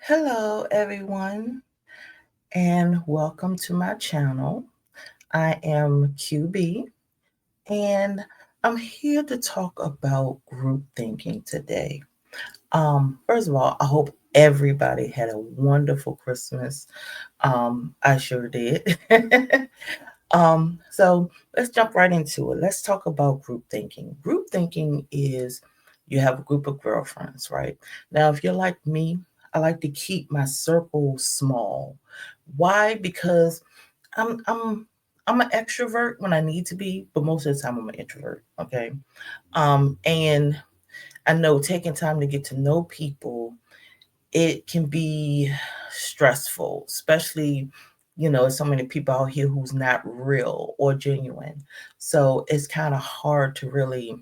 Hello, everyone, and welcome to my channel. I am QB, and I'm here to talk about group thinking today. First of all, I hope everybody had a wonderful Christmas. I sure did. So let's jump right into it. Let's talk about group thinking. Group thinking is you have a group of girlfriends, right? Now, if you're like me, I like to keep my circle small. Why? Because I'm I'm I'm an extrovert when I need to be, but most of the time I'm an introvert. Okay. And I know taking time to get to know people, it can be stressful, especially, so many people out here who's not real or genuine. So it's kind of hard to really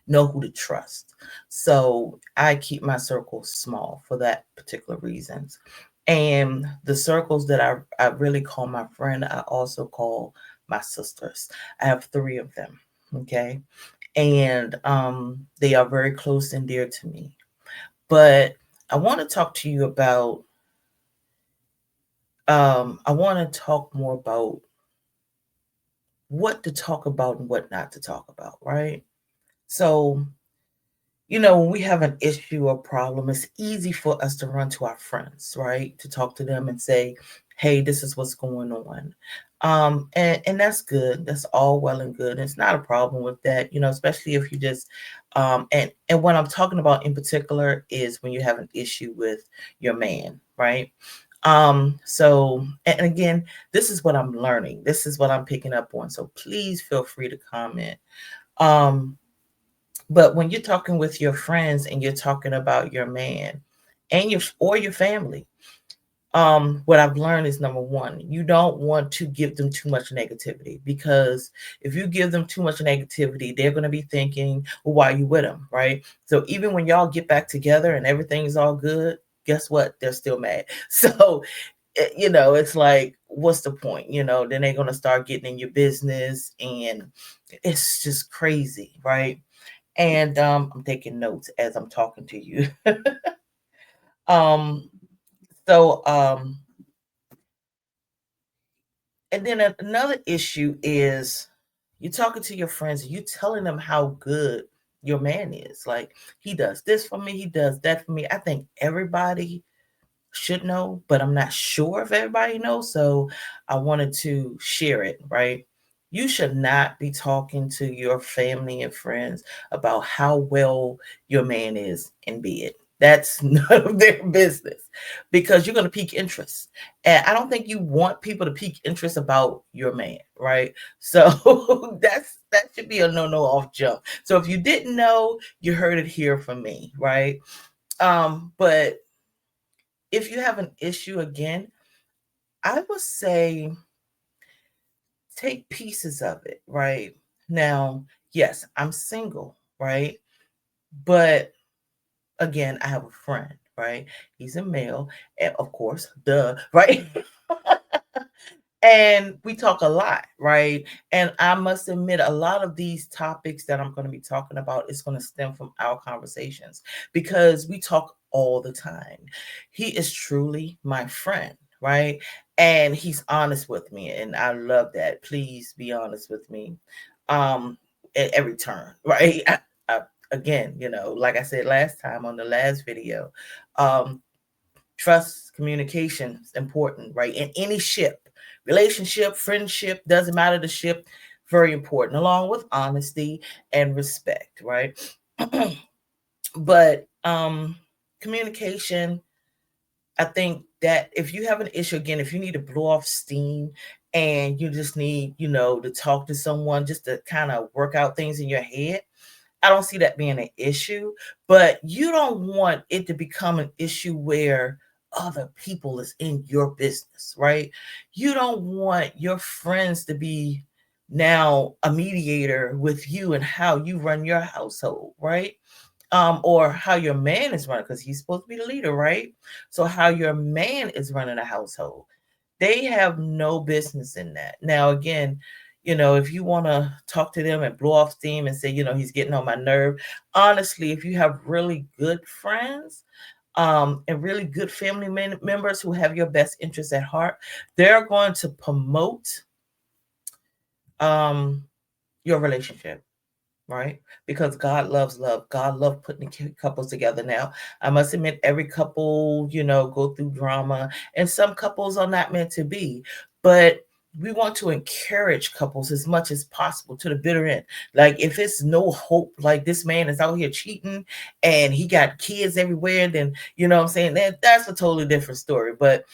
know who to trust. So I keep my circles small for that particular reasons. And the circles that I really call my friend, I also call my sisters. I have three of them. Okay. And they are very close and dear to me. But I want to talk to you about I want to talk more about what to talk about and what not to talk about, right? So, when we have an issue or problem, it's easy for us to run to our friends, right? To talk to them and say, hey, this is what's going on. And that's good. That's all well and good. It's not a problem with that, especially if you just and what I'm talking about in particular is when you have an issue with your man, right? So and again, this is what I'm learning. This is what I'm picking up on. So please feel free to comment. Um, but when you're talking with your friends and you're talking about your man and your family, what I've learned is number one, you don't want to give them too much negativity, because if you give them too much negativity, they're going to be thinking, well, why are you with them, right? So even when y'all get back together and everything is all good, guess what? They're still mad. So it's like, what's the point? Then they're going to start getting in your business, and it's just crazy, right? And I'm taking notes as I'm talking to you. um, so, and then another issue is you're talking to your friends, you telling them how good your man is. Like, he does this for me, he does that for me. I think everybody should know, but I'm not sure if everybody knows. So I wanted to share it, right? You should not be talking to your family and friends about how well your man is in bed. That's none of their business, because you're going to pique interest. And I don't think you want people to pique interest about your man, right? So that should be a no off jump. So if you didn't know, you heard it here from me, right? But if you have an issue again, I would say take pieces of it, right? Now, yes, I'm single, right? But again, I have a friend, right? He's a male, and of course, duh, right? And we talk a lot, right? And I must admit, a lot of these topics that I'm going to be talking about is going to stem from our conversations, because we talk all the time. He is truly my friend, right? And he's honest with me, and I love that. Please be honest with me, um, at every turn, right? I, again, like I said last time on the last video, um, trust, communication is important, right? In any ship, relationship, friendship, doesn't matter the ship, very important, along with honesty and respect, right? But communication, I think that if you have an issue, again, if you need to blow off steam and you just need, to talk to someone just to kind of work out things in your head, I don't see that being an issue. But you don't want it to become an issue where other people is in your business, right? You don't want your friends to be now a mediator with you and how you run your household, right? Or how your man is running, because he's supposed to be the leader, right? So how your man is running a household, they have no business in that. Now, again, if you want to talk to them and blow off steam and say, he's getting on my nerve, honestly, if you have really good friends, and really good family members who have your best interests at heart, they're going to promote um, your relationship, right? Because God loves love. God loves putting couples together. Now, I must admit, every couple, go through drama, and some couples are not meant to be. But we want to encourage couples as much as possible to the bitter end. Like, if it's no hope, like this man is out here cheating and he got kids everywhere, then you know what I'm saying, that's a totally different story. But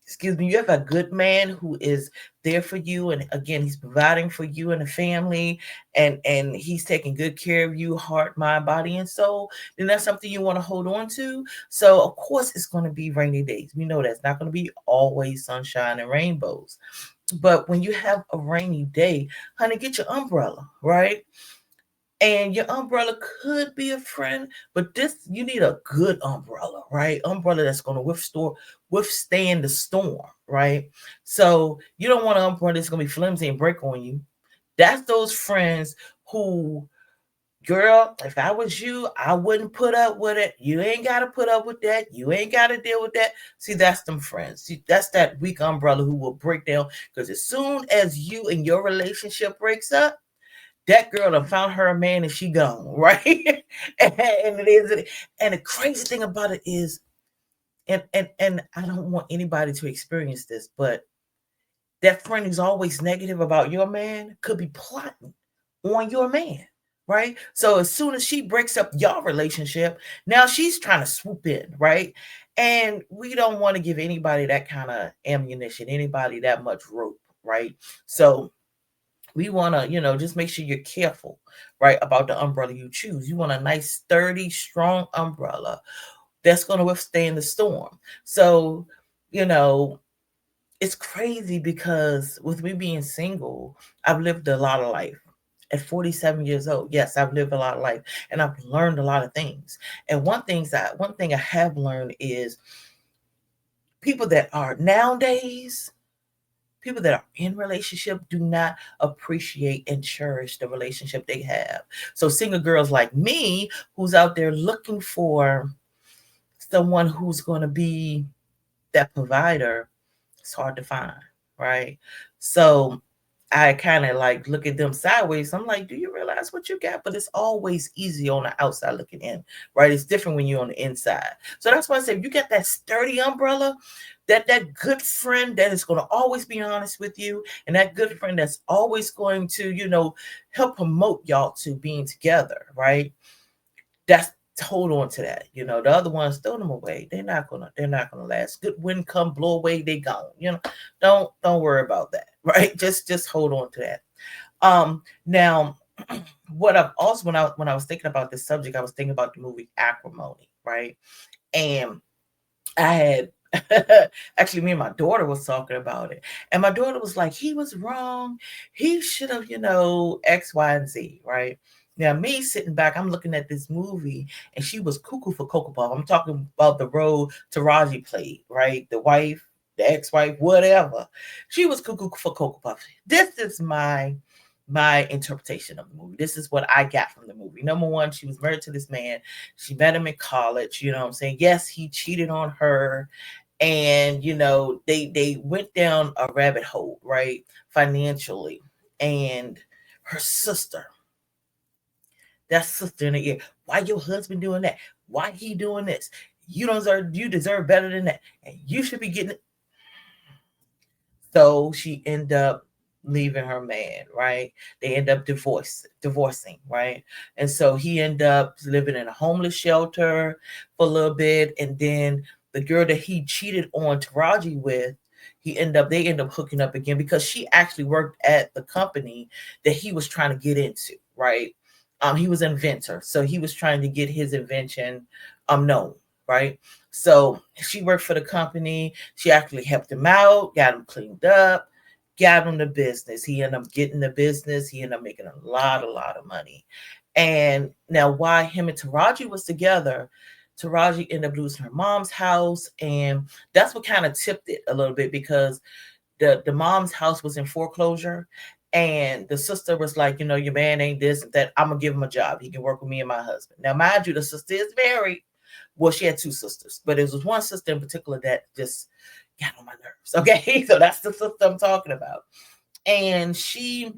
excuse me, you have a good man who is there for you, and again, he's providing for you and the family, and he's taking good care of you, heart, mind, body, and soul, then that's something you want to hold on to. So of course it's going to be rainy days. We know that's not going to be always sunshine and rainbows. But when you have a rainy day, honey, get your umbrella, right? And your umbrella could be a friend, but this, you need a good umbrella, right? Umbrella that's going to withstand the storm, right? So you don't want an umbrella that's going to be flimsy and break on you. That's those friends who, girl, if I was you, I wouldn't put up with it. You ain't got to put up with that. You ain't got to deal with that. See, that's them friends. See, that's that weak umbrella who will break down, because as soon as you and your relationship breaks up, that girl done found her a man and she gone, right? and it is, and the crazy thing about it is, and I don't want anybody to experience this, but that friend who's always negative about your man could be plotting on your man, right? So as soon as she breaks up your relationship, now she's trying to swoop in, right? And we don't want to give anybody that kind of ammunition, anybody that much rope, right? So we want to, just make sure you're careful, right, about the umbrella you choose. You want a nice, sturdy, strong umbrella that's going to withstand the storm. So, you know, it's crazy because with me being single, I've lived a lot of life. At 47 years old, yes, I've lived a lot of life, and I've learned a lot of things. And one thing I have learned is people that are nowadays, people that are in relationship do not appreciate and cherish the relationship they have. So single girls like me, who's out there looking for someone who's going to be that provider, it's hard to find, right? So I kind of like look at them sideways. I'm like, do you realize what you got? But it's always easy on the outside looking in, right? It's different when you're on the inside. So that's why I say, if you got that sturdy umbrella, that good friend that is going to always be honest with you, and that good friend that's always going to, help promote y'all to being together, right? That's, hold on to that. The other ones, throw them away. They're not gonna last. Good wind come, blow away, they gone. Don't worry about that, right? Just hold on to that. Now, what I've also, when I was thinking about this subject, I was thinking about the movie Acrimony, right? And I had actually, me and my daughter was talking about it, and my daughter was like, he was wrong. He should have, X, Y, and Z, right? Now, me sitting back, I'm looking at this movie, and she was cuckoo for Cocoa Puff. I'm talking about the role Taraji played, right? The wife, the ex-wife, whatever. She was cuckoo for Cocoa Puff. This is my interpretation of the movie. This is what I got from the movie. Number one, she was married to this man. She met him in college. You know what I'm saying? Yes, he cheated on her, and they went down a rabbit hole, right, financially. And her sister, that sister in the ear, why your husband doing that, why he doing this, you deserve better than that, and you should be getting it. So she ended up leaving her man, right? They end up divorcing, right? And so he ended up living in a homeless shelter for a little bit, and then the girl that he cheated on Taraji with, they end up hooking up again, because she actually worked at the company that he was trying to get into, right? He was an inventor, so he was trying to get his invention known, right? So she worked for the company. She actually helped him out, got him cleaned up, got him the business. He ended up getting the business. He ended up making a lot of money. And now, why him and Taraji was together, Taraji ended up losing her mom's house, and that's what kind of tipped it a little bit, because the mom's house was in foreclosure, and the sister was like, your man ain't this and that. I'm gonna give him a job. He can work with me and my husband. Now, mind you, the sister is married, Well, she had two sisters, but it was one sister in particular that just got on my nerves. Okay, so that's the sister I'm talking about. And she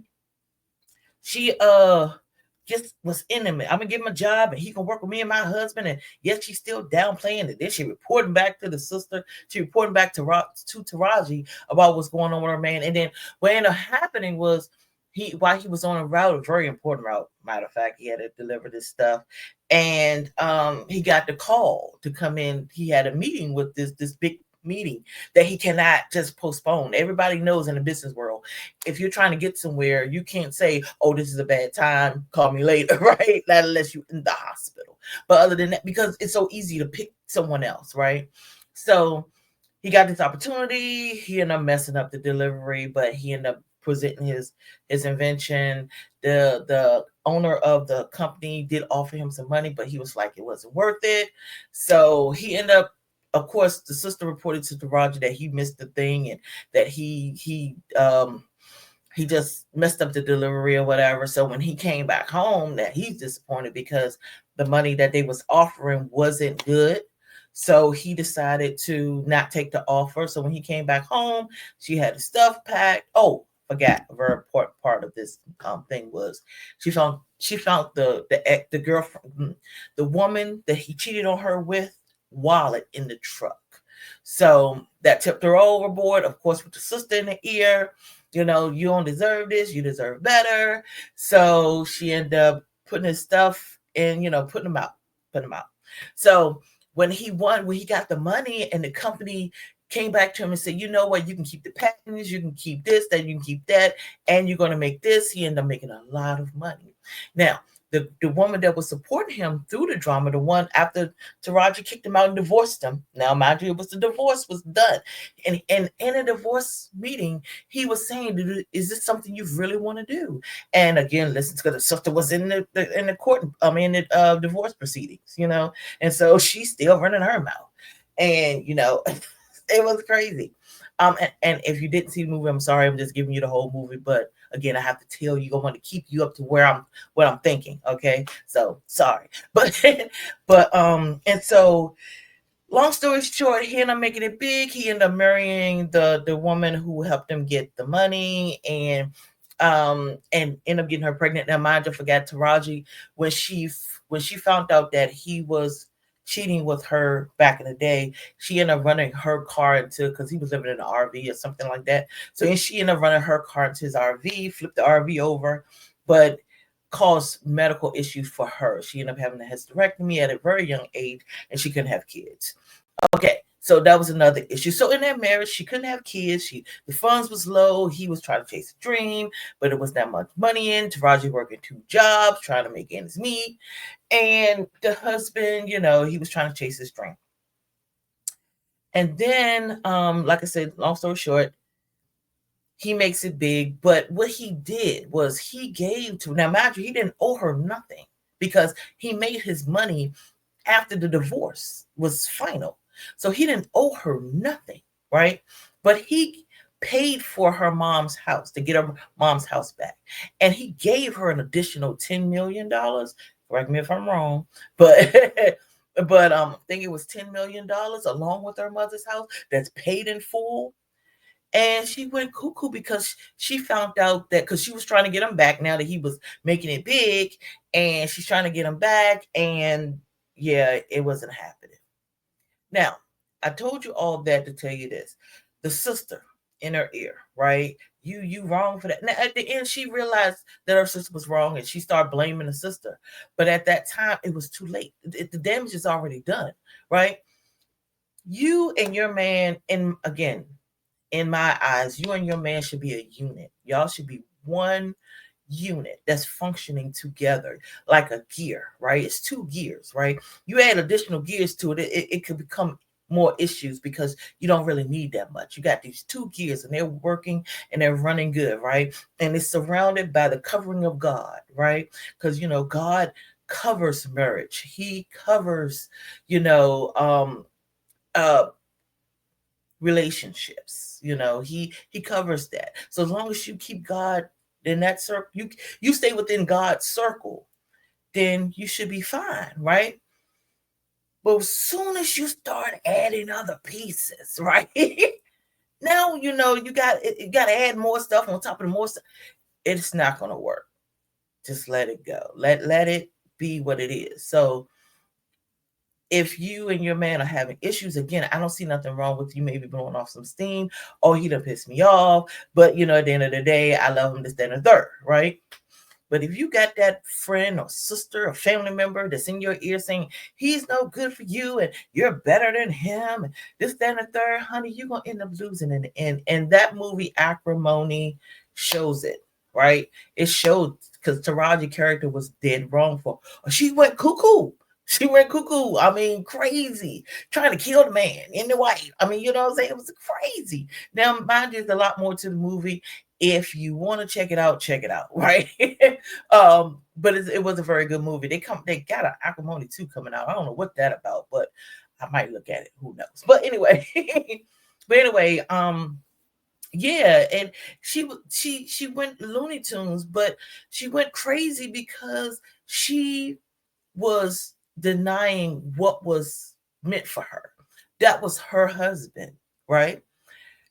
just was intimate. I'm gonna give him a job and he can work with me and my husband. And yet she's still downplaying it. Then she reporting back to the sister. She reporting back to Taraji about what's going on with her man. And then what ended up happening was while he was on a route, a very important route, matter of fact, he had to deliver this stuff. And he got the call to come in. He had a meeting with this big meeting that he cannot just postpone. Everybody knows in the business world, if you're trying to get somewhere, you can't say, "Oh, this is a bad time, call me later," right? Not unless you're in the hospital. But other than that, because it's so easy to pick someone else, right? So he got this opportunity. He ended up messing up the delivery, but he ended up presenting his invention. The owner of the company did offer him some money, but he was like, it wasn't worth it. So he ended up, of course, the sister reported to Roger that he missed the thing and that he just messed up the delivery or whatever. So when he came back home, that he's disappointed because the money that they was offering wasn't good. So he decided to not take the offer. So when he came back home, she had the stuff packed. Oh, forgot a very important part of this thing was she found the girlfriend, the woman that he cheated on her with, wallet in the truck. So that tipped her overboard, of course, with the sister in the ear. You don't deserve this, you deserve better. So she ended up putting his stuff in, putting him out. So when he got the money and the company came back to him and said, you know what, you can keep the patents, you can keep this, that you can keep that, and you're going to make this. He ended up making a lot of money. Now, the woman that was supporting him through the drama, the one after Taraji kicked him out and divorced him. Now, mind you, the divorce was done. And in a divorce meeting, he was saying, is this something you really want to do? And again, listen, because the sister was in the court, in the divorce proceedings, and so she's still running her mouth. And, it was crazy. And if you didn't see the movie, I'm sorry, I'm just giving you the whole movie. But again, I have to tell you, I want to keep you up to what I'm thinking. Okay, so sorry, but and so long story short, he ended up making it big. He ended up marrying the woman who helped him get the money, and ended up getting her pregnant. Now, mind you, forgot Taraji when she found out that he was cheating with her back in the day. She ended up running her car into, because he was living in an RV or something like that. So she ended up running her car into his RV, flipped the RV over, but caused medical issues for her. She ended up having a hysterectomy at a very young age, and she couldn't have kids. Okay, so that was another issue. So in that marriage, she couldn't have kids. The funds was low. He was trying to chase a dream, but it was not much money in. Taraji working 2 jobs, trying to make ends meet. And the husband, he was trying to chase his dream. And then, like I said, long story short, he makes it big. But what he did was he gave to, now mind you, he didn't owe her nothing because he made his money after the divorce was final. So he didn't owe her nothing, right? But he paid for her mom's house to get her mom's house back. And he gave her an additional $10 million. Correct me if I'm wrong, but I think it was $10 million along with her mother's house that's paid in full. And she went cuckoo because she found out that, because she was trying to get him back now that he was making it big, and she's trying to get him back, and yeah, it wasn't happening. Now, I told you all that to tell you this. The sister in her ear, right? You wrong for that. Now, at the end, she realized that her sister was wrong and she started blaming the sister. But at that time, it was too late. The damage is already done, right? You and your man, and again, in my eyes, you and your man should be a unit. Y'all should be one unit that's functioning together like a gear, right? It's 2 gears, right? You add additional gears to it could become more issues because you don't really need that much. You got these 2 gears and they're working and they're running good, right? And it's surrounded by the covering of God, right? Because God covers marriage. He covers, uh relationships. He covers that. So as long as you keep God in that circle, you stay within God's circle, then you should be fine, right? But as soon as you start adding other pieces, right? Now you got to add more stuff on top of the more stuff. It's not going to work. Just let it go. Let it be what it is. So if you and your man are having issues, again, I don't see nothing wrong with you maybe blowing off some steam. Oh, he done pissed me off. But at the end of the day, I love him, this, that, and the third, right? But if you got that friend or sister or family member that's in your ear saying he's no good for you and you're better than him, and this, that, and the third, honey, you're gonna end up losing in the end. And that movie Acrimony shows it, right? It showed, because Taraji character was dead wrong for. She went cuckoo. She went cuckoo. I mean, crazy, trying to kill the man in the wife. I mean, you know what I'm saying? It was crazy. Now, mind you, there's a lot more to the movie. If you want to check it out, right? But it was a very good movie. They got an Acrimony 2 coming out. I don't know what that about, but I might look at it. Who knows? But anyway, yeah, and she went Looney Tunes, but she went crazy because she was denying what was meant for her. That was her husband, right?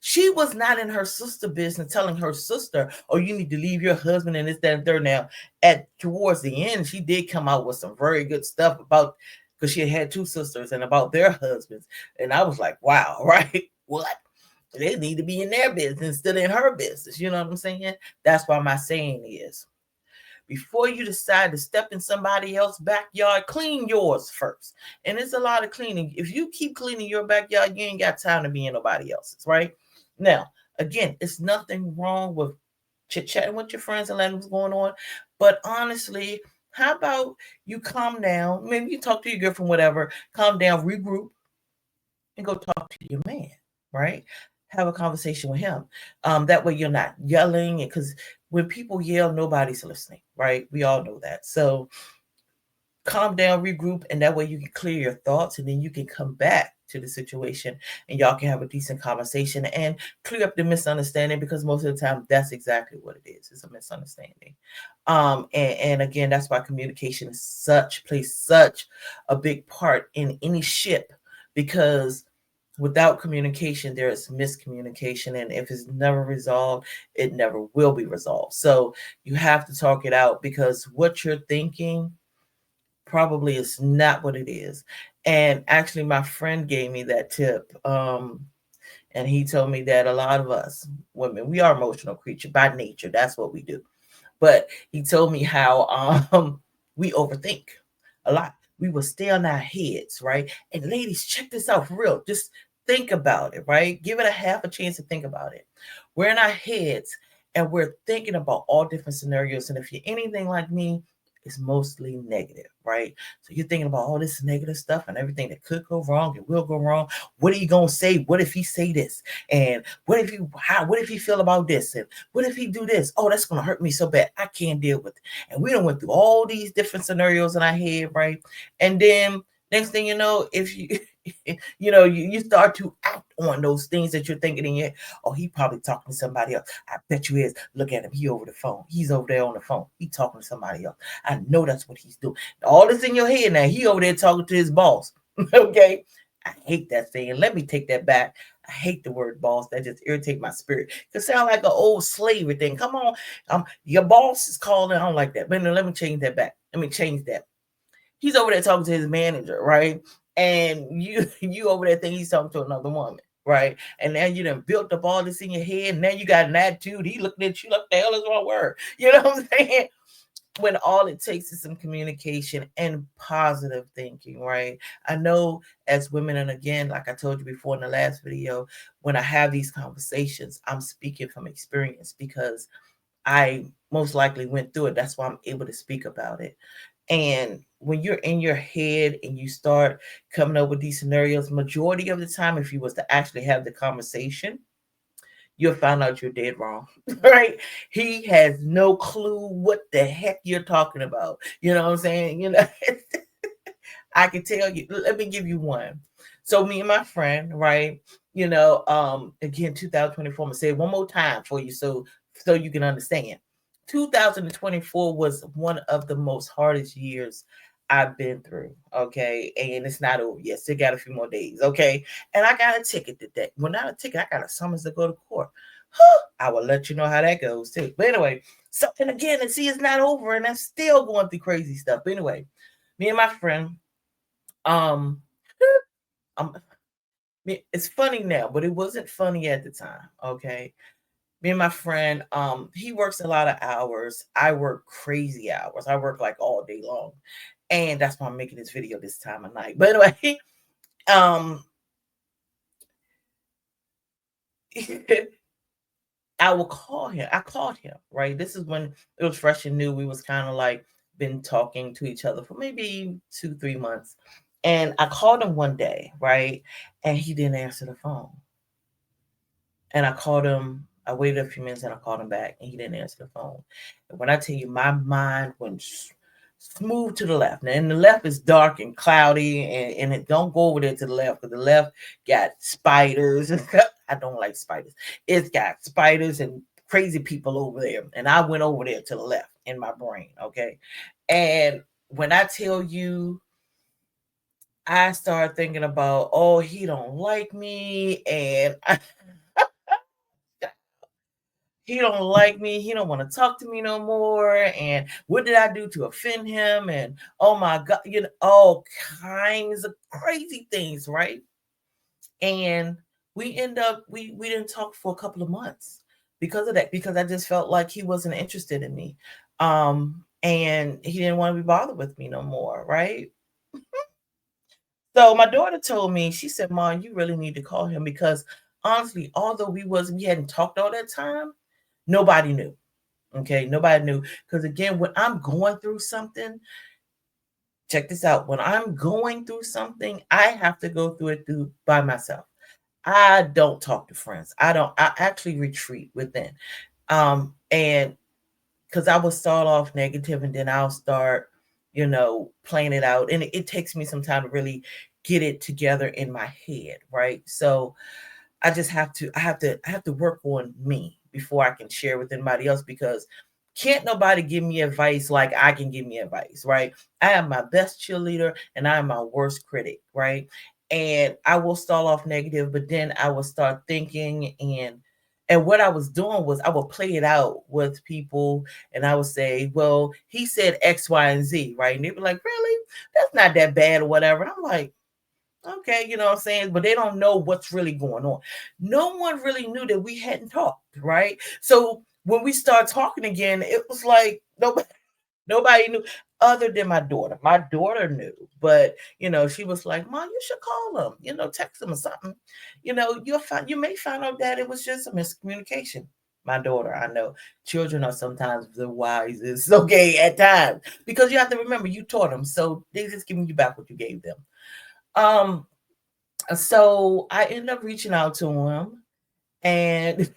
She was not in her sister business telling her sister, oh, you need to leave your husband and this, that, and third. Now, towards the end, she did come out with some very good stuff about, because she had two sisters, and about their husbands. And I was like, wow, right? What? They need to be in their business instead of in her business. You know what I'm saying? That's why my saying is, before you decide to step in somebody else's backyard, clean yours first. And it's a lot of cleaning. If you keep cleaning your backyard, you ain't got time to be in nobody else's, right? Now, again, it's nothing wrong with chit-chatting with your friends and letting what's going on. But honestly, how about you calm down? Maybe you talk to your girlfriend, whatever, calm down, regroup, and go talk to your man, right? Have a conversation with him. That way you're not yelling, because when people yell, nobody's listening, right? We all know that. So calm down, regroup, and that way you can clear your thoughts, and then you can come back to the situation and y'all can have a decent conversation and clear up the misunderstanding, because most of the time that's exactly what it is. It's a misunderstanding. And again, that's why communication plays such a big part in any ship, because without communication, there is miscommunication. And if it's never resolved, it never will be resolved. So you have to talk it out, because what you're thinking probably is not what it is. And actually, my friend gave me that tip. And he told me that a lot of us women, we are emotional creatures by nature. That's what we do. But he told me how we overthink a lot. We will stay on our heads, right? And ladies, check this out for real. Just think about it, right? Give it a half a chance to think about it. We're in our heads and we're thinking about all different scenarios. And if you're anything like me, it's mostly negative, right? So you're thinking about all this negative stuff and everything that could go wrong, it will go wrong. What are you gonna say? What if he say this? And what if he feel about this? And what if he do this? Oh, that's gonna hurt me so bad. I can't deal with it. And we done went through all these different scenarios in our head, right? And then next thing you know, if you you start to act on those things that you're thinking in your head. Oh, he probably talking to somebody else. I bet you is. Look at him. He over the phone. He's over there on the phone. He talking to somebody else. I know that's what he's doing. All this in your head now. He over there talking to his boss. Okay. I hate that thing. And let me take that back. I hate the word boss. That just irritate my spirit. It sound like an old slavery thing. Come on. Your boss is calling. I don't like that. But no, let me change that back. Let me change that. He's over there talking to his manager, right? And you over there think he's talking to another woman, right? And now you done built up all this in your head. And now you got an attitude. He looking at you like, the hell is wrong word? You know what I'm saying? When all it takes is some communication and positive thinking, right? I know as women, and again, like I told you before in the last video, when I have these conversations, I'm speaking from experience, because I most likely went through it. That's why I'm able to speak about it. And when you're in your head and you start coming up with these scenarios, majority of the time, if you was to actually have the conversation, you'll find out you're dead wrong, right? He has no clue what the heck you're talking about. You know what I'm saying? I can tell you, let me give you one. So me and my friend, right? Again, 2024, I'm gonna say it one more time for you so you can understand. 2024 was one of the most hardest years I've been through, okay? And it's not over yet. Still got a few more days, okay? And I got a ticket today. Well, not a ticket, I got a summons to go to court. I will let you know how that goes too. But anyway, so and again, and see, it's not over, and I'm still going through crazy stuff. But anyway, me and my friend, um, um, it's funny now, but it wasn't funny at the time, okay? Me and my friend, he works a lot of hours. I work crazy hours. I work like all day long. And that's why I'm making this video this time of night. But anyway, um, I will call him. I called him, right? This is when it was fresh and new. We was kind of like been talking to each other for maybe 2, 3 months. And I called him one day, right? And he didn't answer the phone. And I called him. I waited a few minutes and I called him back and he didn't answer the phone. And when I tell you, my mind went smooth to the left. And the left is dark and cloudy, and it don't go over there to the left because the left got spiders. I don't like spiders. It's got spiders and crazy people over there. And I went over there to the left in my brain. Okay. And when I tell you, I started thinking about, oh, he don't like me, and he don't like me. He don't want to talk to me no more. And what did I do to offend him? And oh my God, all kinds of crazy things, right? And we didn't talk for a couple of months because of that, because I just felt like he wasn't interested in me. And he didn't want to be bothered with me no more, right? So my daughter told me, she said, Mom, you really need to call him because honestly, although we hadn't talked all that time, nobody knew. Okay, nobody knew. Because again, when I'm going through something, check this out. When I'm going through something, I have to go through it by myself. I don't talk to friends. I actually retreat within. And because I will start off negative and then I'll start, playing it out. And it takes me some time to really get it together in my head, right? So I have to work on me before I can share with anybody else, because can't nobody give me advice like I can give me advice, right? I am my best cheerleader and I am my worst critic, right? And I will start off negative, but then I will start thinking, and what I was doing was I would play it out with people and I would say, well, he said X, Y, and Z, right? And they'd be like, really? That's not that bad or whatever. And I'm like, okay, you know what I'm saying? But they don't know what's really going on. No one really knew that we hadn't talked, right? So when we start talking again, it was like nobody knew other than my daughter. My daughter knew, but she was like, Mom, you should call him, text him or something. You may find out that it was just a miscommunication. My daughter, I know children are sometimes the wisest, okay, at times, because you have to remember you taught them, so they're just giving you back what you gave them. Um, so I ended up reaching out to him, and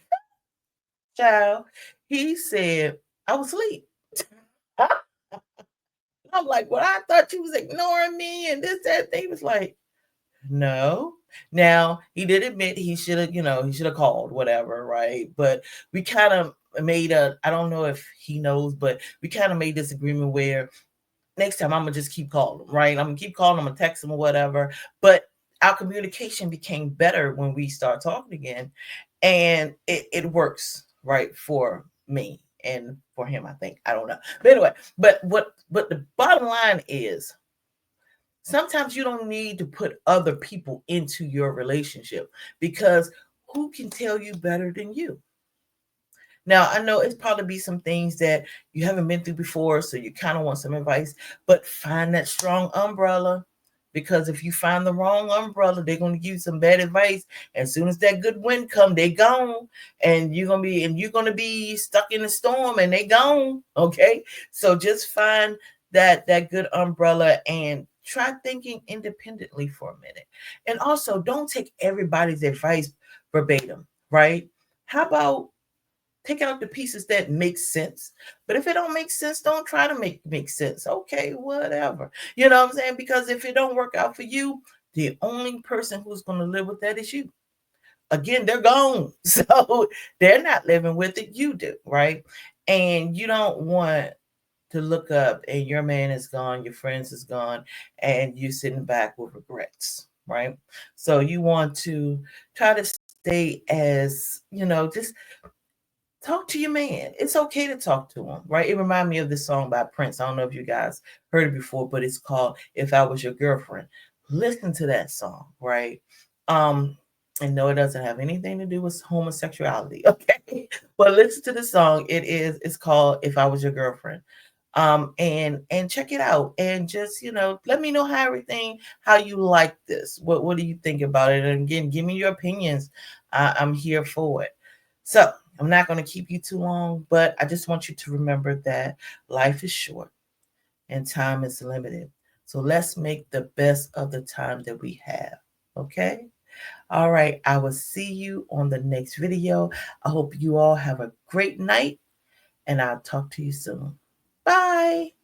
child, he said I was asleep. I'm like, well, I thought you was ignoring me and this, that. He was like, no. Now he did admit he should have called, whatever, right? But we kind of made I don't know if he knows, but we kind of made this agreement where next time I'm gonna just keep calling him, right? I'm gonna keep calling him, I'm gonna text him or whatever. But our communication became better when we start talking again. And it works, right, for me and for him, I think. I don't know. But anyway, but the bottom line is sometimes you don't need to put other people into your relationship, because who can tell you better than you? Now, I know it's probably be some things that you haven't been through before, so you kind of want some advice, but find that strong umbrella, because if you find the wrong umbrella, they're going to give you some bad advice. As soon as that good wind come, they gone, and you're going to be stuck in the storm, and they gone. Okay, so just find that good umbrella and try thinking independently for a minute, and also don't take everybody's advice verbatim. Right? How about take out the pieces that make sense. But if it don't make sense, don't try to make sense. Okay, whatever. You know what I'm saying? Because if it don't work out for you, the only person who's going to live with that is you. Again, they're gone. So they're not living with it. You do, right? And you don't want to look up and your man is gone, your friends is gone, and you're sitting back with regrets, right? So you want to try to stay as, just talk to your man. It's okay to talk to him, right? It reminded me of this song by Prince. I don't know if you guys heard it before, but it's called If I Was Your Girlfriend. Listen to that song, right? Um, and no, it doesn't have anything to do with homosexuality, okay? But listen to the song. It's called If I Was Your Girlfriend. And check it out and just, let me know how you like this. What do you think about it? And again, give me your opinions. I'm here for it. So I'm not going to keep you too long, but I just want you to remember that life is short and time is limited. So let's make the best of the time that we have. Okay? All right. I will see you on the next video. I hope you all have a great night and I'll talk to you soon. Bye.